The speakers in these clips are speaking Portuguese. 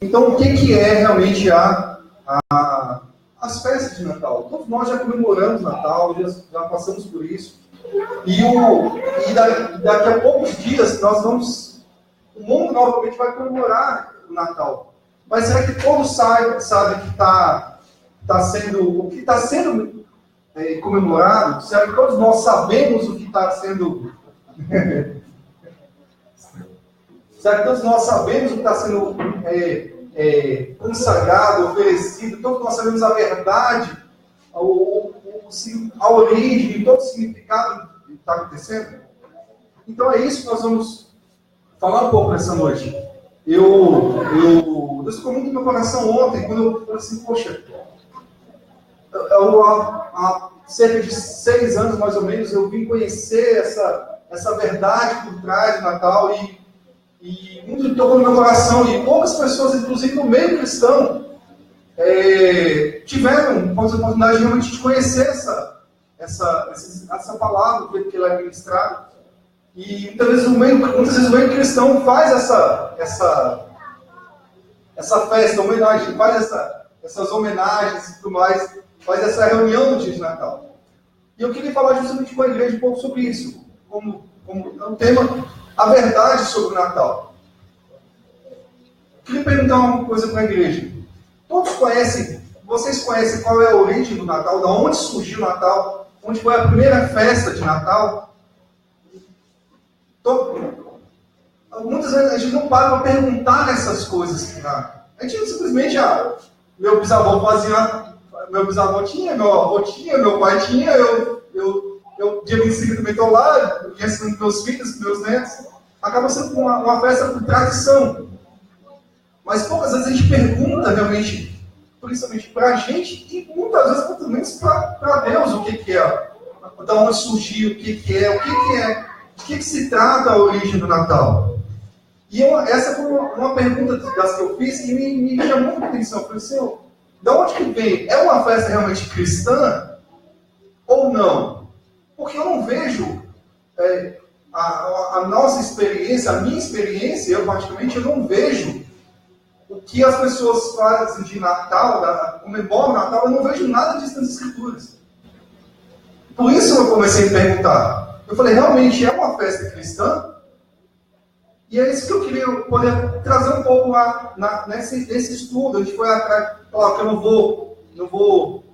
Então, o que é realmente as festas de Natal? Todos nós já comemoramos Natal, já passamos por isso. E daqui a poucos dias o mundo novamente vai comemorar o Natal. Mas será que todos sabem que o que está sendo comemorado? Será que todos nós sabemos o que está sendo será que todos nós sabemos o que está sendo consagrado, oferecido? Todos nós sabemos a verdade, a origem, todo o significado do que está acontecendo? Então é isso que nós vamos falar um pouco nessa noite. Deus ficou muito no meu coração ontem, quando eu falei assim, poxa, há cerca de 6 anos, mais ou menos, eu vim conhecer essa verdade por trás do Natal e muito tocou no meu coração. E poucas pessoas, inclusive no meio cristão, tiveram a oportunidade realmente de conhecer essa palavra que ela é ministrada. E muitas vezes o meio cristão faz essa festa, homenagem, faz essas homenagens e tudo mais, faz essa reunião no dia de Natal. E eu queria falar justamente com a igreja um pouco sobre isso, como um tema, a verdade sobre o Natal. Eu queria perguntar uma coisa para a igreja. Vocês conhecem qual é a origem do Natal, de onde surgiu o Natal, onde foi a primeira festa de Natal? Muitas vezes a gente não para para perguntar essas coisas. A gente simplesmente, meu bisavô tinha, meu avô tinha, meu pai tinha, eu dia 25 também estou lá, ensinando meus filhos, meus netos. Acaba sendo uma festa por tradição. Mas poucas vezes a gente pergunta realmente, principalmente para a gente, e muitas vezes muito menos para Deus o que é, de onde surgiu, o que é. De que se trata a origem do Natal? E essa foi uma pergunta das que eu fiz que me chamou muita atenção. Eu falei, Senhor, de onde que vem? É uma festa realmente cristã ou não? Porque eu não vejo a nossa experiência, a minha experiência, eu particularmente, eu não vejo o que as pessoas fazem de Natal, comemoram o Natal, eu não vejo nada disso nas Escrituras. Por isso eu comecei a perguntar. Eu falei, realmente é uma festa cristã? E é isso que eu queria poder trazer um pouco nesse estudo. A gente foi atrás, claro que eu não vou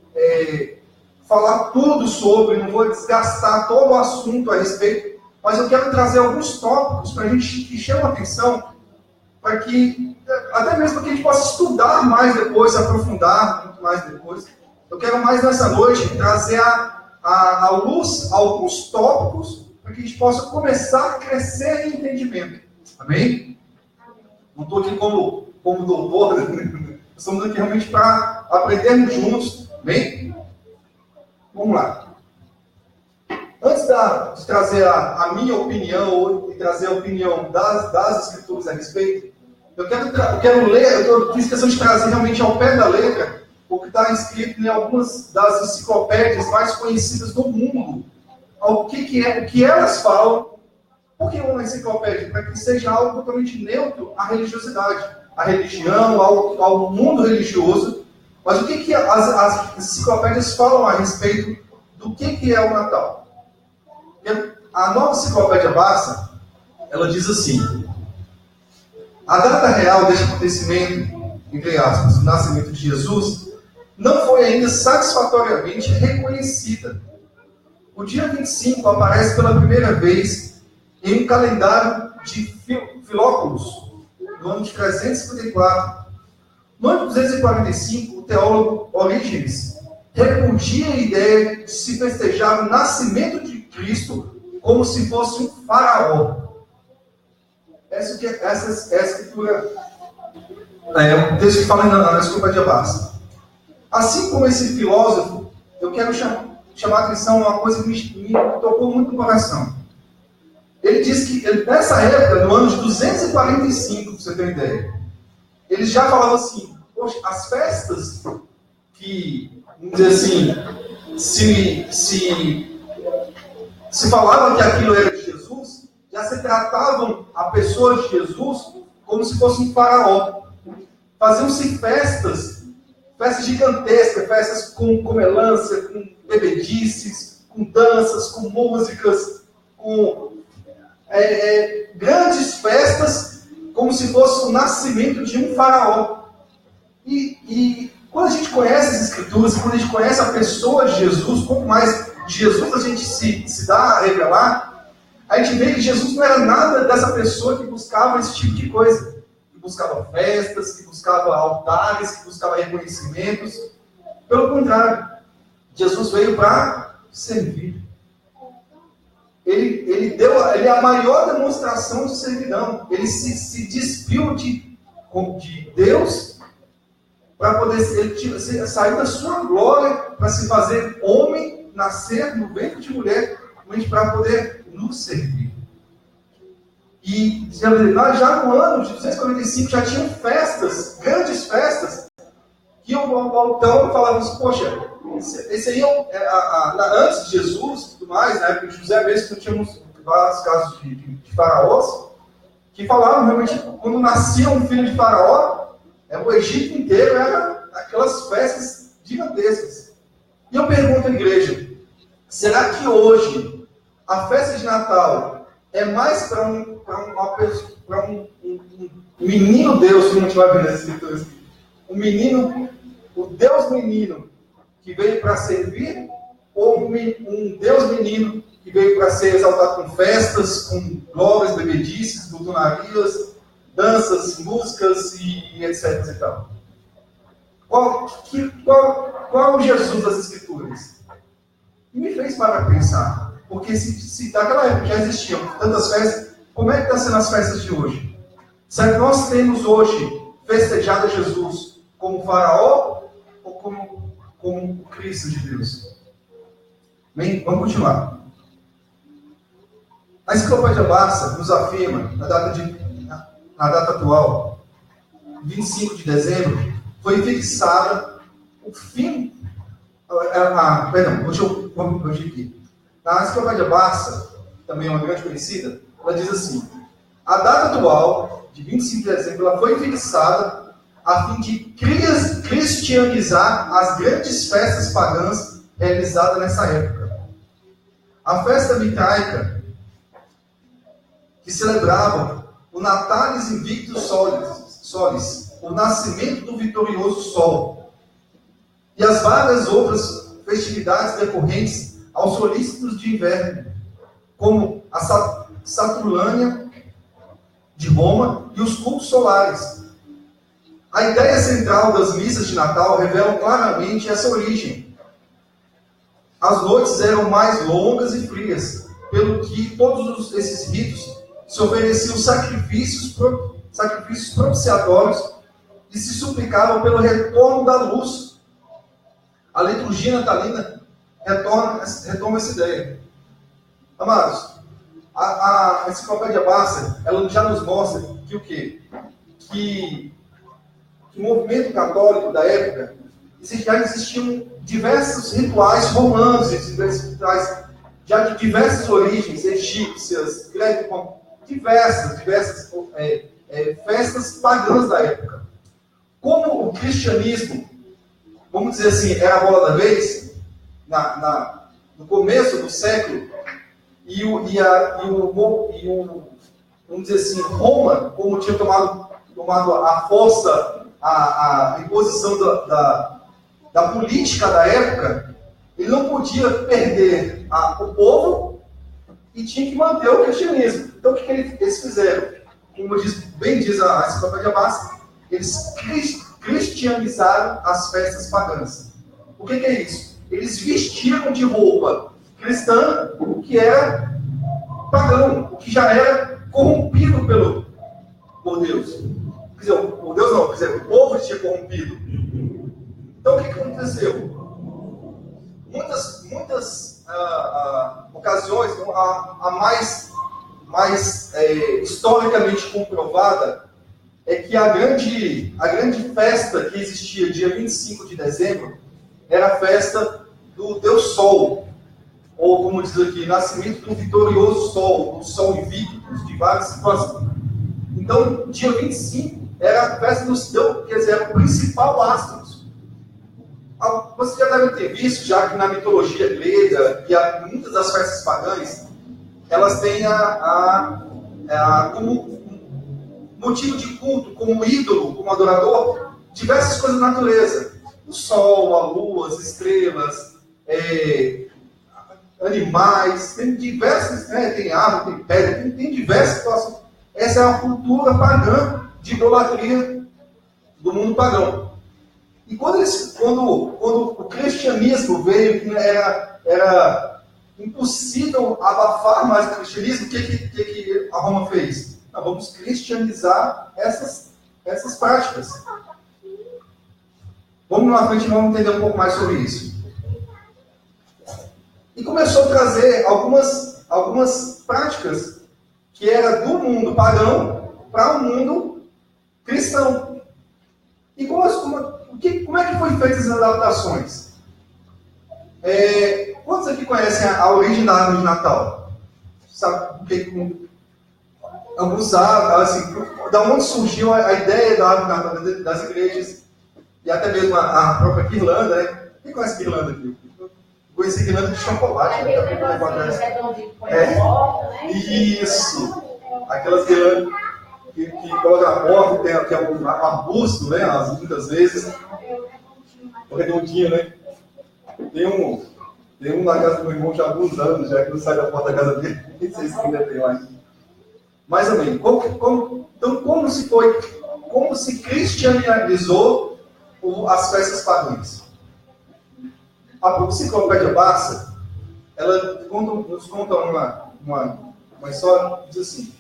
falar tudo sobre, não vou desgastar todo o assunto a respeito, mas eu quero trazer alguns tópicos para a gente que chamam a atenção, para que, até mesmo que a gente possa estudar mais depois, aprofundar muito mais depois. Eu quero mais nessa noite trazer à luz alguns tópicos para que a gente possa começar a crescer em entendimento. Amém? Não estou aqui como doutor, estamos aqui realmente para aprendermos juntos. Amém? Vamos lá. Antes de trazer a minha opinião e trazer a opinião das Escrituras a respeito, eu quero ler, eu fiz questão de trazer realmente ao pé da letra o que está escrito em algumas das enciclopédias mais conhecidas do mundo. O que elas falam. Por que uma enciclopédia? Para que seja algo totalmente neutro à religiosidade, à religião, ao mundo religioso. Mas o que as enciclopédias falam a respeito do que é o Natal? A nova enciclopédia Barça, ela diz assim: a data real deste acontecimento, entre aspas, o nascimento de Jesus, não foi ainda satisfatoriamente reconhecida. O dia 25 aparece pela primeira vez em um calendário de Filóculos, no ano de 354. No ano de 245, o teólogo Orígenes repudia a ideia de se festejar o nascimento de Cristo como se fosse um faraó. Essa é a escritura, o texto que fala na enciclopédia Barça. Assim como esse filósofo, eu quero chamar a atenção a uma coisa que me tocou muito no coração. Ele diz que, nessa época, no ano de 245, para você ter uma ideia, eles já falavam assim, poxa, as festas que, vamos dizer assim, se falavam que aquilo era de Jesus, já se tratavam a pessoa de Jesus como se fosse um faraó. faziam-se festas gigantescas, festas com comelância, com bebedices, com danças, com músicas, com grandes festas, como se fosse o nascimento de um faraó. E quando a gente conhece as Escrituras, quando a gente conhece a pessoa de Jesus, quanto mais de Jesus a gente se dá a revelar, a gente vê que Jesus não era nada dessa pessoa que buscava esse tipo de coisa. Que buscava festas, que buscava altares, que buscava reconhecimentos. Pelo contrário, Jesus veio para servir. Ele é a maior demonstração de servidão. Ele se despiu de Deus para poder, ele saiu da sua glória para se fazer homem, nascer no ventre de mulher, para poder nos servir. E já no ano de 245 já tinham festas, grandes festas, que o Baltão falava assim, poxa, esse aí antes de Jesus e tudo mais, na época de José mesmo, nós tínhamos vários casos de faraós, que falavam realmente, quando nascia um filho de faraó, o Egito inteiro era aquelas festas gigantescas. E eu pergunto à igreja, será que hoje a festa de Natal é mais para um menino Deus, como a gente vai ver nas Escrituras, o Deus menino que veio para servir, ou um Deus menino que veio para ser exaltado com festas, com glórias, bebedices, butonarias, danças, músicas e etc. E tal. Qual o Jesus das Escrituras? E me fez parar para pensar. Porque se naquela época já existiam tantas festas, como é que estão sendo as festas de hoje? Será que nós temos hoje festejado Jesus como faraó ou como o Cristo de Deus? Bem, vamos continuar. A Enciclopédia Barça nos afirma, na data atual, 25 de dezembro, foi fixada o fim... deixa eu corrigir aqui. Na Enciclopédia Barça, também uma grande conhecida, ela diz assim, a data atual, de 25 de dezembro, ela foi fixada a fim de cristianizar as grandes festas pagãs realizadas nessa época. A festa mitraica, que celebrava o Natalis Invictus Solis, o nascimento do vitorioso sol, e as várias outras festividades decorrentes aos solícitos de inverno, como a Saturnânia de Roma e os cultos solares. A ideia central das missas de Natal revela claramente essa origem. As noites eram mais longas e frias, pelo que todos esses ritos se ofereciam sacrifícios propiciatórios e se suplicavam pelo retorno da luz. A liturgia natalina retoma essa ideia. Amados, a Enciclopédia Barça, ela já nos mostra que o quê? Que o movimento católico da época, já existiam diversos rituais romanos, já de diversas origens, egípcias, diversas festas pagãs da época. Como o cristianismo, vamos dizer assim, era a bola da vez, no começo do século, vamos dizer assim, Roma, como tinha tomado a força, a imposição da política da época, ele não podia perder o povo e tinha que manter o cristianismo. Então, o que eles fizeram? Como bem diz a Enciclopédia Barça, eles cristianizaram as festas pagãs. O que é isso? Eles vestiram de roupa cristã o que era pagão, o que já era corrompido por Deus. Quer dizer, por Deus não, quer dizer, o povo tinha corrompido. Então, o que aconteceu? Muitas ocasiões, a mais historicamente comprovada, é que a grande festa que existia dia 25 de dezembro era a festa do Deus Sol, ou como diz aqui, nascimento do vitorioso Sol, do Sol invictus, de várias situações. Então, dia 25 era a festa dos deuses, quer dizer, era o principal astro. Você já deve ter visto, já que na mitologia grega e muitas das festas pagãs, elas têm como motivo de culto, como ídolo, como adorador, diversas coisas da natureza. O sol, a lua, as estrelas, animais, tem diversas, tem árvore, tem pedra, tem diversas situações. Essa é a cultura pagã de idolatria do mundo pagão. E quando o cristianismo veio, que era impossível abafar mais o cristianismo, o que a Roma fez? Nós vamos cristianizar essas práticas. Vamos lá na frente e vamos entender um pouco mais sobre isso. E começou a trazer algumas práticas que era do mundo pagão para o mundo cristão. E como é que foi feitas as adaptações? Quantos aqui conhecem a origem da árvore de Natal? Sabe o que? Alguns sabem, assim, da onde surgiu a ideia da árvore de Natal das igrejas e até mesmo a própria guirlanda, né? Quem conhece guirlanda aqui? Conheci guirlanda de chocolate. Isso! Aquelas guirlandas que coloca na porta, que é um arbusto, né? Muitas vezes. O redondinho, né? Tem um na casa do meu irmão já há alguns anos, já que não sai da porta da casa dele. Nem sei se ainda tem mais. Mais ou menos. Então, como se cristianizou as festas pagãs? A Enciclopédia Barça, ela nos conta uma história que diz assim.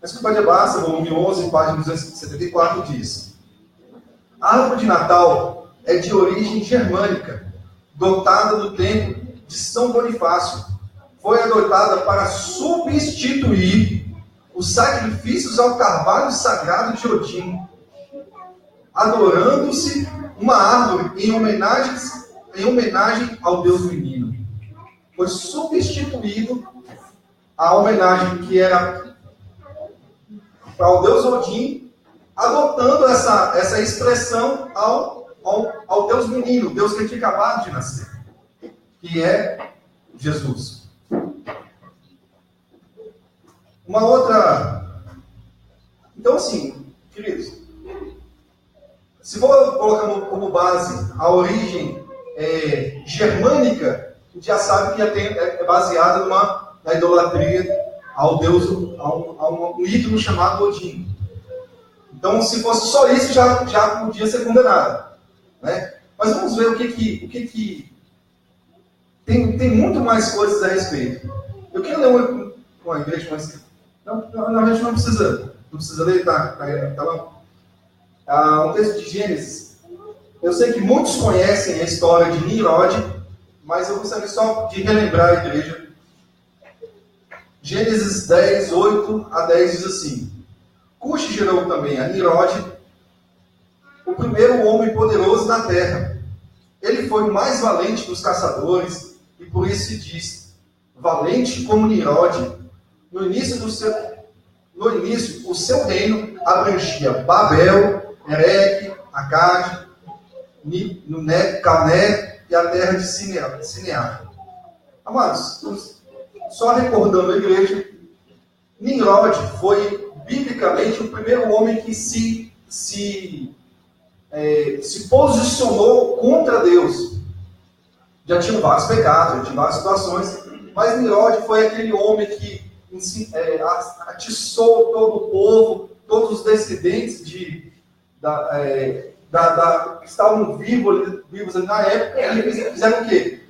A Enciclopédia Barça, volume 11, página 274, diz: a árvore de Natal é de origem germânica, dotada no tempo de São Bonifácio. Foi adotada para substituir os sacrifícios ao carvalho sagrado de Odin, adorando-se uma árvore em homenagem ao Deus menino. Foi substituído a homenagem que era ao Deus Odin, adotando essa expressão ao Deus menino, Deus que tinha acabado de nascer, que é Jesus. Uma outra... Então, assim, queridos, se for colocar como base a origem germânica, a gente já sabe que é baseada na idolatria ao Deus, a um ídolo chamado Odin. Então, se fosse só isso, já podia ser condenado, né? Mas vamos ver o que tem muito mais coisas a respeito. Eu quero ler uma igreja, mas na verdade não precisa ler, tá lá. Um texto de Gênesis. Eu sei que muitos conhecem a história de Nimrod, mas eu gostaria só de relembrar a igreja. Gênesis 10, 8 a 10 diz assim: Cuxi gerou também a Nimrod, o primeiro homem poderoso da terra. Ele foi o mais valente dos caçadores, e por isso se diz, valente como Nimrod. No início, o seu reino abrangia Babel, Erech, Acade, Calné e a terra de Sinear. Amados, só recordando a igreja, Nimrod foi, biblicamente, o primeiro homem que se posicionou contra Deus. Já tinha vários pecados, já tinha várias situações, mas Nimrod foi aquele homem que atiçou todo o povo, todos os descendentes que estavam vivos ali na época, e eles fizeram o quê?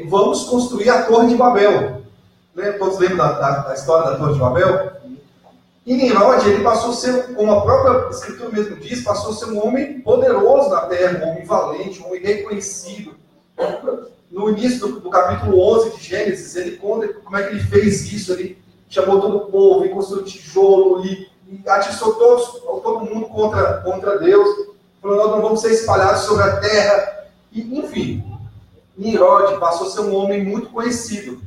Vamos construir a Torre de Babel. Todos lembram da história da Torre de Babel? E Nimrod, ele passou a ser, como a própria escritura mesmo diz, passou a ser um homem poderoso na terra, um homem valente, um homem reconhecido. No início do capítulo 11 de Gênesis, ele conta como é que ele fez isso. Ele chamou todo o povo, e construiu tijolo, e atiçou todo mundo contra Deus. Falou, nós não vamos ser espalhados sobre a terra. E, enfim, Nimrod passou a ser um homem muito conhecido.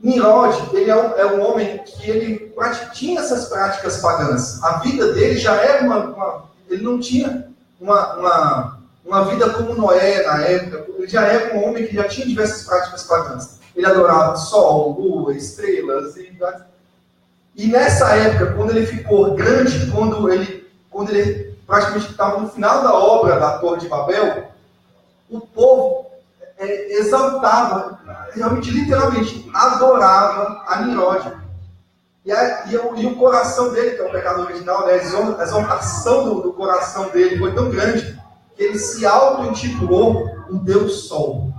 Nimrod, ele é um homem que ele tinha essas práticas pagãs. A vida dele já era ele não tinha uma vida como Noé na época. Ele já era um homem que já tinha diversas práticas pagãs. Ele adorava sol, lua, estrelas. E nessa época, quando ele ficou grande, quando ele praticamente estava no final da obra da Torre de Babel, o povo exaltava, realmente, literalmente, adorava a Nimrod. E o coração dele, que é o pecado original, né, a exaltação do coração dele foi tão grande que ele se auto-intitulou o Deus Sol.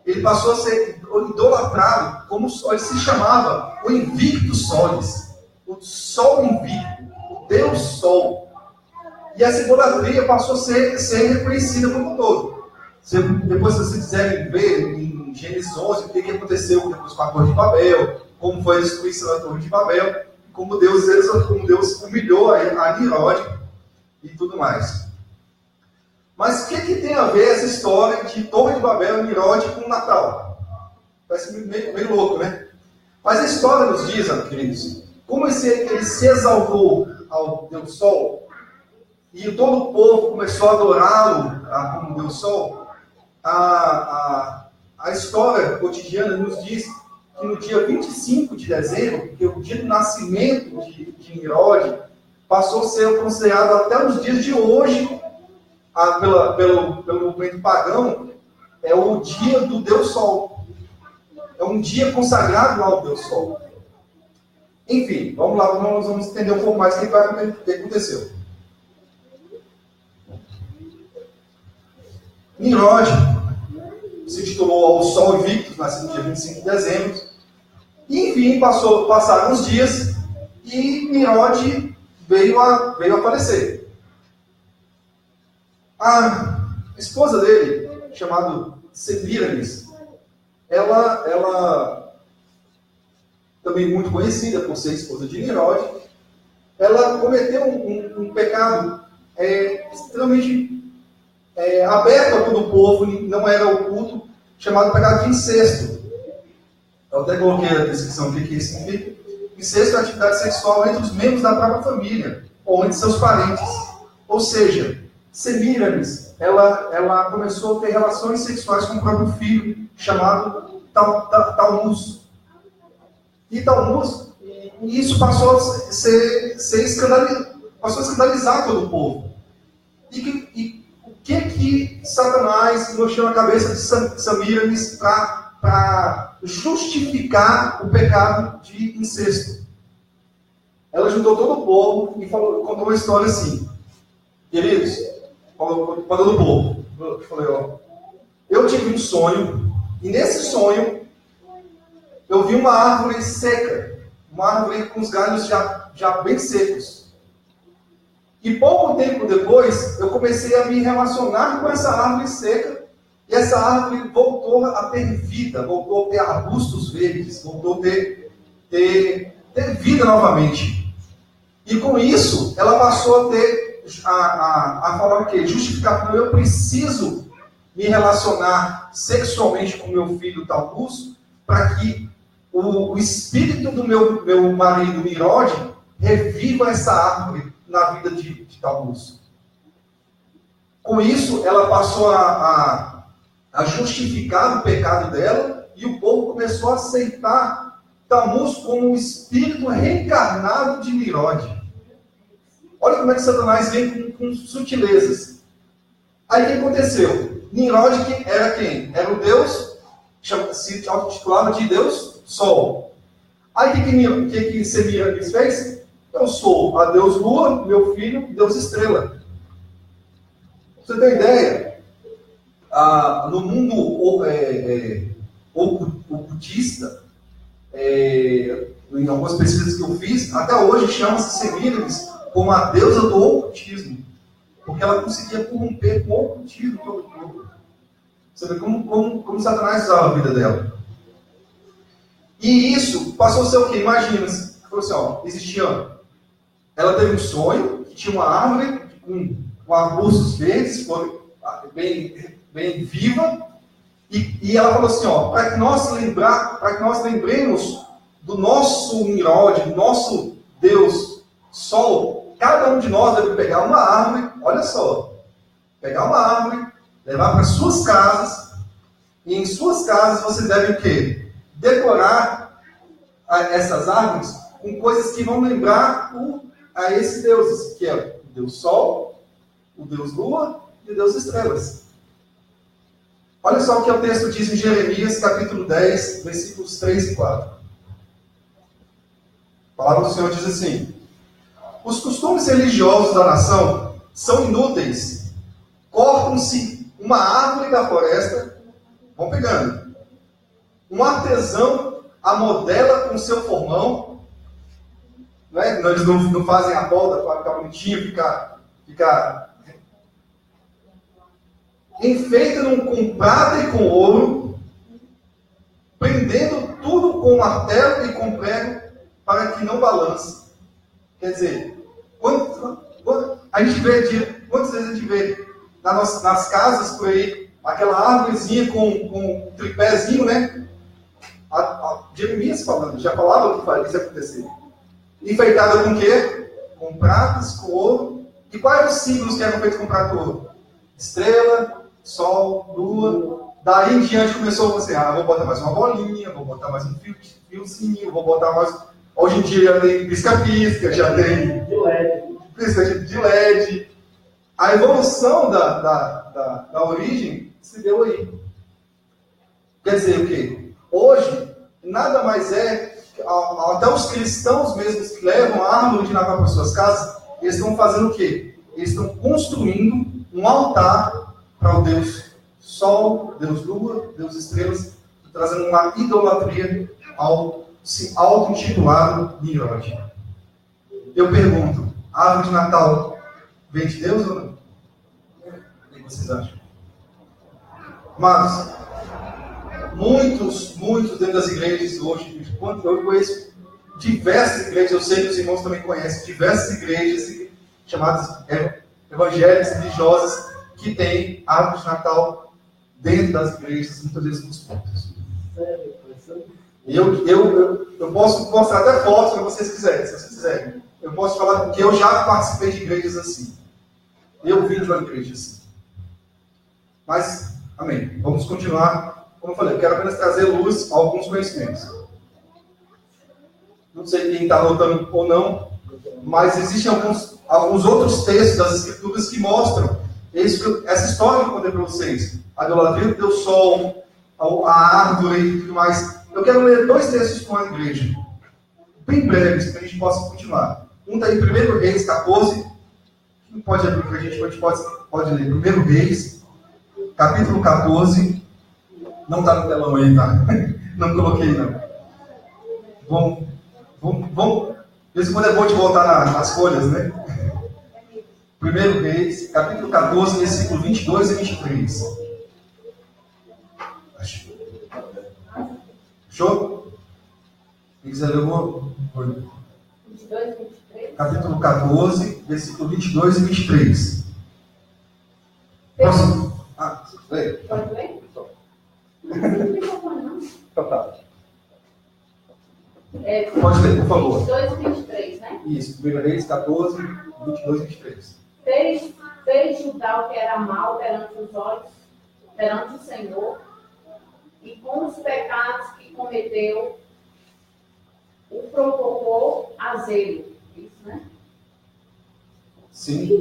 Ele passou a ser idolatrado como Sol. Ele se chamava o Invictus Solis, o Sol Invicto, o Deus Sol. E essa idolatria passou a ser reconhecida como um todo. Depois, se vocês quiserem ver em Gênesis 11 o que aconteceu depois com a Torre de Babel, como foi a destruição da Torre de Babel, como Deus humilhou a Nimrod e tudo mais. Mas o que tem a ver essa história de Torre de Babel e Nimrod com o Natal? Parece meio louco, né? Mas a história nos diz, queridos, como ele se exaltou ao Deus Sol, e todo o povo começou a adorá-lo como Deus Sol. A história cotidiana nos diz que no dia 25 de dezembro, que é o dia do nascimento de Nimrod, passou a ser considerado até os dias de hoje, pelo movimento pagão, é o dia do Deus Sol. É um dia consagrado ao Deus Sol. Enfim, vamos lá, nós vamos entender um pouco mais o que aconteceu. Nimrod se titulou ao Sol Invictus, nascido no dia 25 de dezembro. E, enfim, passaram os dias e Nimrod veio a falecer. A esposa dele, chamada Semíramis, ela também muito conhecida por ser esposa de Nimrod, ela cometeu um pecado extremamente aberto a todo o povo, não era oculto, chamado pecado de incesto. Eu até coloquei a descrição do que isso significa. Incesto é a atividade sexual entre os membros da própria família, ou entre seus parentes. Ou seja, Semíramis, ela começou a ter relações sexuais com o próprio filho, chamado Talmus. E Talmus, e isso passou a escandalizar todo o povo. E o que Satanás mexeu na cabeça de Semíramis para justificar o pecado de incesto? Ela juntou todo o povo e contou uma história assim. Queridos, falando do povo, eu tive um sonho, e nesse sonho eu vi uma árvore seca, uma árvore com os galhos já bem secos. E pouco tempo depois, eu comecei a me relacionar com essa árvore seca, e essa árvore voltou a ter vida, voltou a ter arbustos verdes, voltou a ter vida novamente. E com isso, ela passou a falar o quê? Justificar que eu preciso me relacionar sexualmente com meu filho Talmus, para que o espírito do meu marido Nimrod reviva essa árvore na vida de Talmus. Com isso, ela passou a justificar o pecado dela, e o povo começou a aceitar Talmus como um espírito reencarnado de Nimrod. Olha como é que Satanás vem com sutilezas. Aí o que aconteceu? Nimrod era quem? Era o Deus, se intitulava de Deus Sol. Aí o que Semíramis fez? Eu sou a Deus Lua, meu filho, Deus Estrela. Pra você ter uma ideia, no mundo ocultista, em algumas pesquisas que eu fiz, até hoje chama-se Semíramis como a deusa do ocultismo, porque ela conseguia corromper com o ocultismo todo o povo. Você vê como Satanás usava a vida dela. E isso passou a ser o quê? Imagina, falou assim, existia... Ela teve um sonho, que tinha uma árvore com arbustos verdes, bem viva, E ela falou assim, ó, para que nós lembremos do nosso Nimrod, do nosso Deus Sol, cada um de nós deve pegar uma árvore, olha só, pegar uma árvore, levar para suas casas, e em suas casas vocês devem o quê? Decorar essas árvores com coisas que vão lembrar a esses deuses, que é o Deus Sol, o Deus Lua e o Deus Estrelas. Olha só o que o texto diz em Jeremias, capítulo 10, versículos 3 e 4. A palavra do Senhor diz assim: os costumes religiosos da nação são inúteis. Cortam-se uma árvore da floresta, vão pegando. Um artesão a modela com seu formão. Não é? Eles não fazem a borda para ficar bonitinho, ficar enfeita-no com prata e com ouro, prendendo tudo com martelo e com prego, para que não balance. Quer dizer, quantas vezes a gente vê nas casas por aí, aquela árvorezinha com um tripézinho, né? Jeremias falando, já falava que isso ia acontecer. Enfeitada com o quê? Com pratas, com ouro. E quais os símbolos que eram feitos com prata e ouro? Estrela, Sol, Lua. Daí em diante começou você, vou botar mais uma bolinha, vou botar mais um fiozinho, vou botar mais... Hoje em dia já tem pisca-pisca, já tem pisca de LED. A evolução da origem se deu aí. Quer dizer o quê? Hoje, nada mais é, até os cristãos mesmos que levam a árvore de Natal para suas casas, eles estão fazendo o quê? Eles estão construindo um altar para o Deus Sol, Deus Lua, Deus Estrelas, trazendo uma idolatria ao auto-intitulado Nimrod. Eu pergunto, a árvore de Natal vem de Deus ou não? O que vocês acham? Mas muitos dentro das igrejas hoje, quando eu conheço diversas igrejas, eu sei que os irmãos também conhecem diversas igrejas chamadas evangélicas, religiosas, que têm árvore de Natal dentro das igrejas, muitas vezes nos pontos. Eu posso mostrar até fotos, se vocês quiserem, se vocês quiserem. Eu posso falar que eu já participei de igrejas assim. Eu vim de uma igreja assim. Mas, amém. Vamos continuar. Como eu falei, eu quero apenas trazer luz a alguns conhecimentos. Não sei quem está anotando ou não, mas existem alguns outros textos das Escrituras que mostram essa história que eu contei para vocês. A idolatria do Deus Sol, a árvore e tudo mais. Eu quero ler 2 textos com a igreja, bem breves, para a gente possa continuar. Um está em 1 Reis 14. Quem pode abrir para a gente pode ler? 1 Reis, capítulo 14. Não está no telão aí, tá? Não coloquei, não. Vamos. Esse quando é bom de voltar nas folhas, né? 1 Reis, capítulo 14, versículo 22 e 23. Fechou? Quem quiser ler, eu vou. 22 e 23? Capítulo 14, versículo 22 e 23. Posso? Leia. Pode ler? Não tem não. Então tá. Pode ler, por favor. 22 e 23, né? Isso, 1 Reis 14, 22 e 23. Fez Judá o que era mal perante os olhos, perante o Senhor, e com os pecados que cometeu, o provocou a zelo. Isso, né? Sim.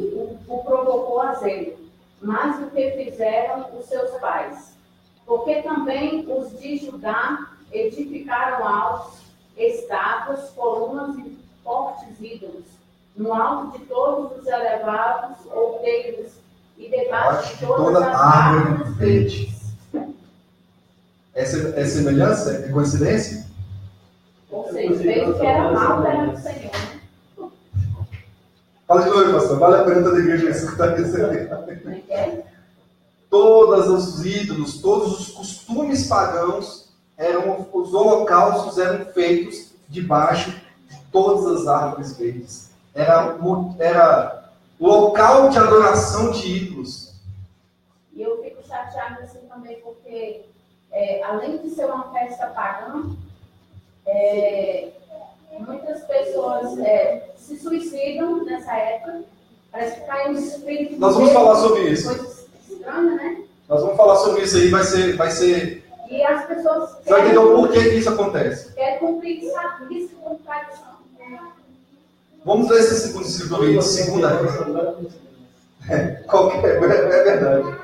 O provocou a zelo, mais do que fizeram os seus pais. Porque também os de Judá edificaram altos, estátuas, colunas e fortes ídolos, no alto de todos os elevados outeiros e debaixo de todas as árvores verdes. É semelhança? É coincidência? Ou seja, fez o que era mal perante o Senhor. Fala de novo, pastor. Vale a pena toda a igreja escutar isso aqui. Todos os ídolos, todos os costumes pagãos, os holocaustos eram feitos debaixo de todas as árvores verdes. Era local de adoração de ídolos. E eu fico chateada assim também, porque além de ser uma festa pagã, muitas pessoas se suicidam nessa época. Parece que cai um espírito. Nós vamos falar sobre isso. Coisa estranha, né? Nós vamos falar sobre isso aí, vai ser... E as pessoas Você vai entender o porquê que isso acontece. querem cumprir isso com tradição. Vamos ler esse segundo escritor aí, segunda Reis. É verdade.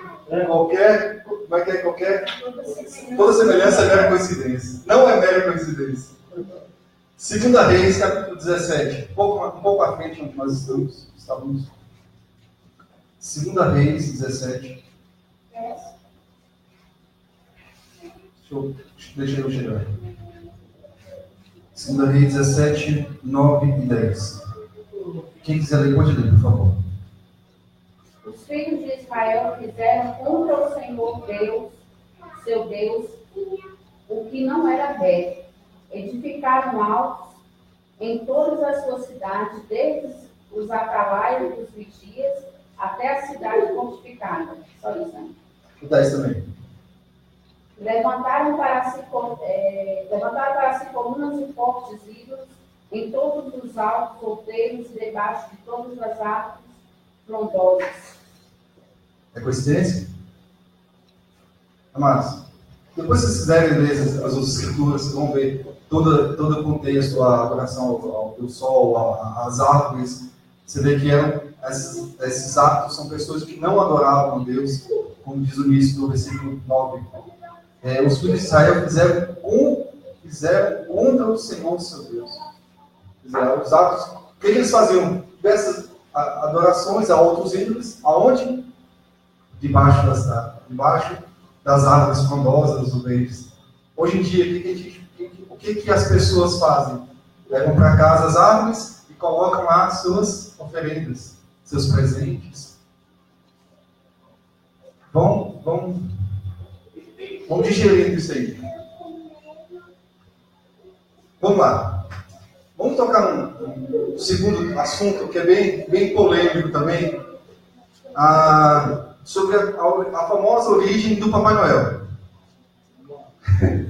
Toda semelhança é mera coincidência. Não é mera coincidência. Segunda Reis, capítulo 17. Um pouco à frente onde nós estávamos. Segunda Reis 17. Deixa eu chegar. Segunda Reis 17, 9 e 10. Quem quiser ler, pode ler, por favor. Os filhos de Israel fizeram contra o Senhor Deus, seu Deus, o que não era reto. Edificaram altos em todas as suas cidades, desde os atalaios dos vigias até a cidade fortificada. Só isso, né? O 10 também. Levantaram para si colunas e fortes ídolos em todos os altos outeiros e debaixo de todas as árvores frondosas. É coincidência? Amados, depois vocês quiserem ler as outras escrituras, vocês vão ver todo o contexto, a adoração ao sol, às árvores. Você vê que esses atos são pessoas que não adoravam a Deus, como diz o início do versículo 9. Os filhos de Israel fizeram contra o Senhor, seu Deus. Os atos, o que eles faziam? Diversas adorações a outros ídolos, aonde? Debaixo das árvores frondosas, dos verdes. Hoje em dia, o que as pessoas fazem? Levam para casa as árvores e colocam lá suas oferendas, seus presentes. Vamos digerir isso aí. Vamos lá. Vamos tocar num segundo assunto que é bem polêmico também. Sobre a famosa origem do Papai Noel.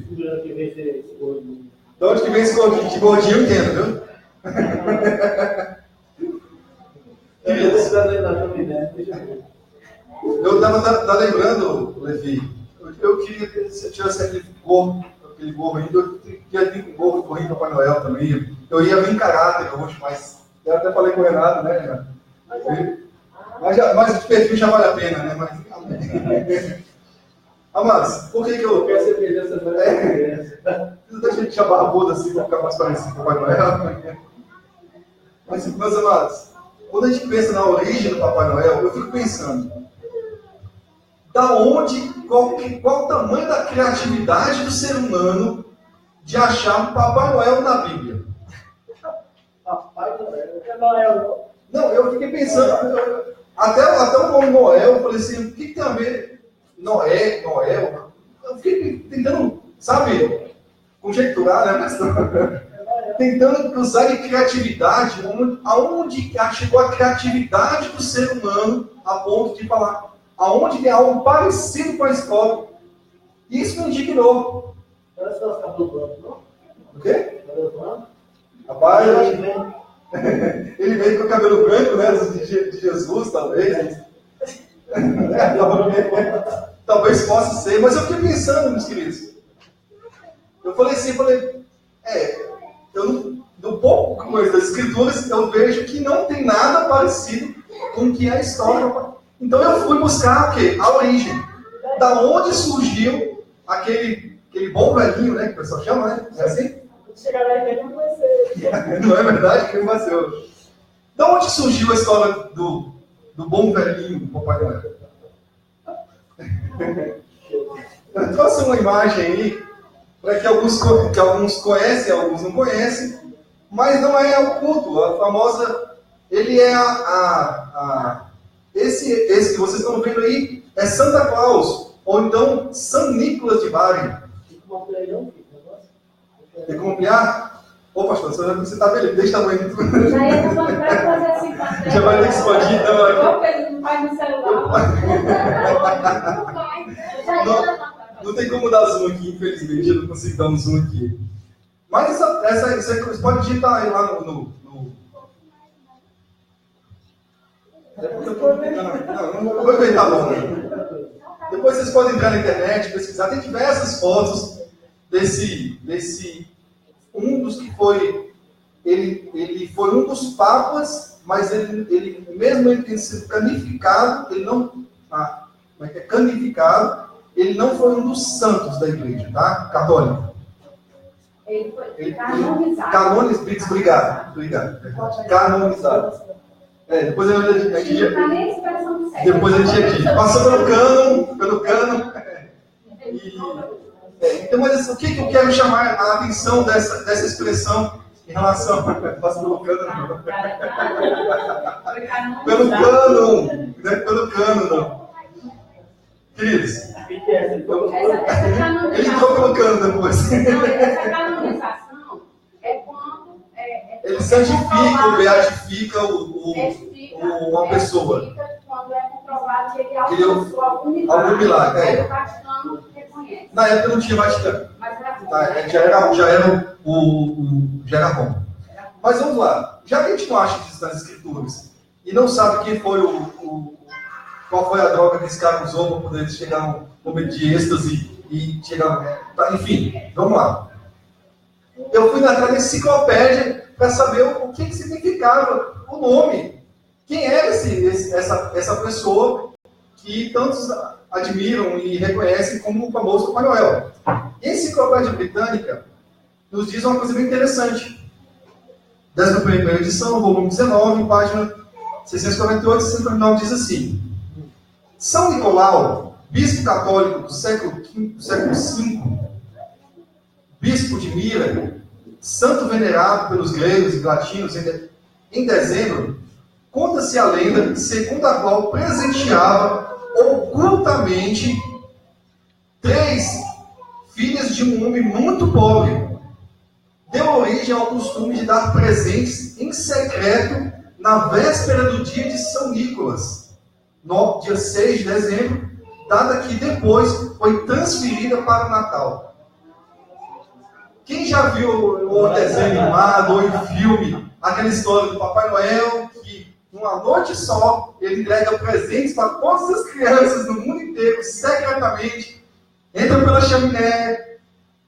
De onde que vem esse gordinho? Que gordinho eu entendo, viu? Eu estava lembrando, Levi, eu queria que você tivesse aquele gorro ainda, eu queria vir com o gorro do Papai Noel também. Eu ia vir em caráter hoje, mas eu até falei com o Renato, né? Mas o perfil já vale a pena, né? Amados, por que eu quero ser criança? Precisa da gente chamar a boda assim para ficar mais parecido com o Papai Noel. Mas, meus amados, quando a gente pensa na origem do Papai Noel, eu fico pensando, qual o tamanho da criatividade do ser humano de achar um Papai Noel na Bíblia? Papai Noel, não é Noel, não. Não, eu fiquei pensando, até o nome Noel, eu falei assim, o que tem a ver? Noel. Eu fiquei tentando, sabe, conjecturar, né? Mas tentando usar de criatividade, aonde chegou a criatividade do ser humano a ponto de falar, aonde tem algo parecido com a escola. Isso me indignou. Parece que nós cabelo branco, não? O quê? Cabelo branco? Rapaz, ele veio com o cabelo branco, né? De Jesus, talvez. Talvez possa ser, mas eu fiquei pensando, meus queridos. Eu falei assim, do pouco coisa das escrituras, eu vejo que não tem nada parecido com o que é a história. Então eu fui buscar o quê? A origem. Da onde surgiu aquele bom velhinho, né? Que o pessoal chama, né? É assim? Chegar lá e não vai ser. Não é verdade? Que não vai ser. Da onde surgiu a história do bom velhinho do Papai Noel? Eu trouxe uma imagem aí, para que alguns conhecem, alguns não conhecem, mas não é o culto, a famosa, ele é esse que vocês estão vendo aí, é Santa Claus, ou então São Nicolas de Bari. Tem como ampliar? Ô pastor, você está vendo? Deixa o tamanho. Já ia fazer assim, já vai ter que expandir, então. Igual que ele não faz no celular. Não tem como dar zoom aqui, infelizmente, eu não consigo dar um zoom aqui. Mas você pode digitar aí lá no... Não vou inventar bom, né? Depois vocês podem entrar na internet, pesquisar. Tem diversas fotos desse um dos que foi... Ele foi um dos papas, mas ele mesmo ele tendo sido canificado, ele não... como é que é? Canificado, ele não foi um dos santos da igreja, tá? Católico. Ele foi canonizado. Canonizado, obrigado. Canonizado. Depois a gente depois a gente passou pelo cano. Então, mas o que eu quero chamar a atenção dessa expressão em relação passou pelo cano? Pelo cano, não é pelo cano, não. Queridos, ele entrou pelo cano depois. Não, essa canonização é quando ele santifica, beatifica uma pessoa. Quando é comprovado que ele alcançou algum milagre. Aí o Vaticano reconhece. Na época não tinha Vaticano. Mas era já era Roma. Mas vamos lá. Já que a gente não acha isso nas escrituras e não sabe quem foi qual foi a droga que esse cara usou para poder chegar num momento de êxtase e chegar... Enfim, vamos lá. Eu fui atrás da enciclopédia para saber o que significava o nome. Quem era essa pessoa que tantos admiram e reconhecem como o famoso Papai Noel. E a Enciclopédia Britânica nos diz uma coisa bem interessante. 11ª edição, volume 19, página 648 e 649, diz assim: São Nicolau, bispo católico do século V, bispo de Mira, santo venerado pelos gregos e latinos em dezembro, conta-se a lenda segundo a qual presenteava ocultamente 3 filhas de um homem muito pobre. Deu origem ao costume de dar presentes em secreto na véspera do dia de São Nicolas, no dia 6 de dezembro, data que depois foi transferida para o Natal. Quem já viu o desenho animado ou em filme, aquela história do Papai Noel, que numa noite só ele entrega presentes para todas as crianças no mundo inteiro, secretamente, entra pela chaminé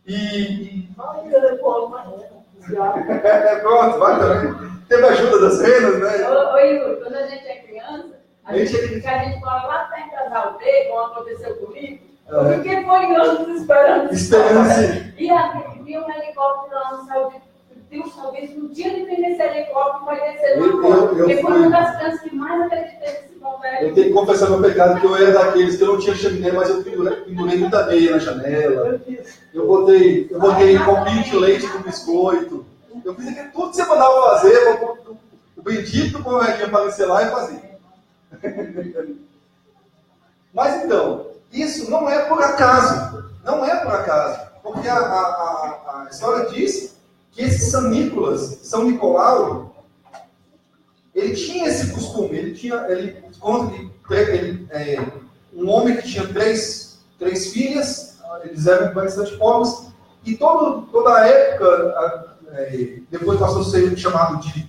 e... Pronto, vai também. Teve a ajuda das renas, né? Ô Yuri, quando a gente é criança, a gente mora lá perto das aldeias, como aconteceu comigo, eu fiquei por anos esperando. E vi um helicóptero lá no céu de Deus, talvez no dia de ter esse helicóptero vai descer no colo. Porque foi uma das crianças que mais acreditei nesse conversa. Eu tenho que confessar meu pecado, que eu era daqueles que eu não tinha chaminé, mas eu pendurei muita meia na janela. Eu botei copinho de leite com biscoito. Eu fiz aquilo tudo que você mandava fazer, o bendito convertinho aparecer lá e fazer. Mas então, isso não é por acaso. Não é por acaso. Porque a história diz que esse São Nicolau, ele tinha esse costume. Ele conta que um homem que tinha três filhas, eles eram bastante pobres, e toda a época, depois passou a ser chamado de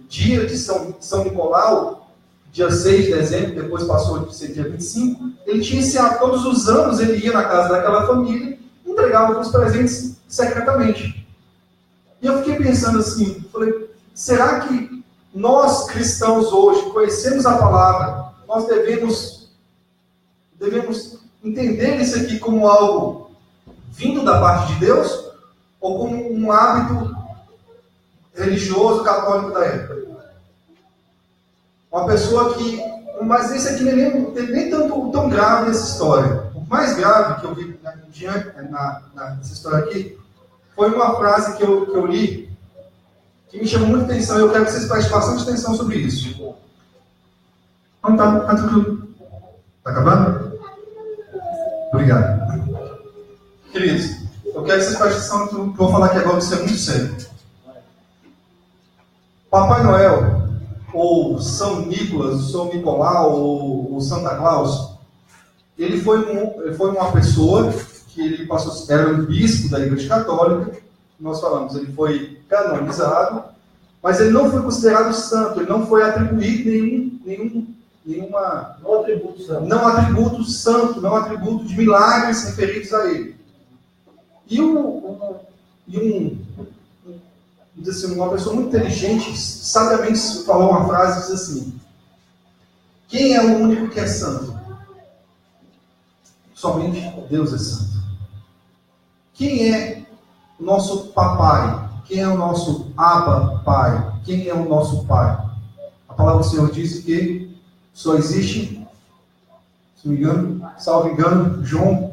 dia de São Nicolau, dia 6 de dezembro, depois passou a ser dia 25, ele tinha esse ato, todos os anos ele ia na casa daquela família e entregava os presentes secretamente. E eu fiquei pensando assim, falei, será que nós cristãos hoje conhecemos a palavra, nós devemos entender isso aqui como algo vindo da parte de Deus, ou como um hábito religioso católico da época? Uma pessoa que... Mas isso aqui não é nem tão grave nessa história. O mais grave que eu vi nessa história aqui foi uma frase que eu li que me chamou muita atenção. Eu quero que vocês prestem bastante atenção sobre isso. Não, tá tudo... Tá acabando? Obrigado. Queridos, eu quero que vocês prestem atenção no que eu vou falar aqui agora, isso é muito sério. Papai Noel, ou São Nicolas, São Nicolau, ou Santa Claus, ele foi uma pessoa que ele passou, era um bispo da Igreja Católica, nós falamos, ele foi canonizado, mas ele não foi considerado santo, ele não foi atribuído não atributo santo, não atributo de milagres referidos a ele. Diz assim, uma pessoa muito inteligente, sabiamente falou uma frase, diz assim: quem é o único que é santo? Somente Deus é santo. Quem é o nosso papai? Quem é o nosso Abba Pai? Quem é o nosso Pai? A palavra do Senhor diz que só existe, se não me engano, salvo engano, João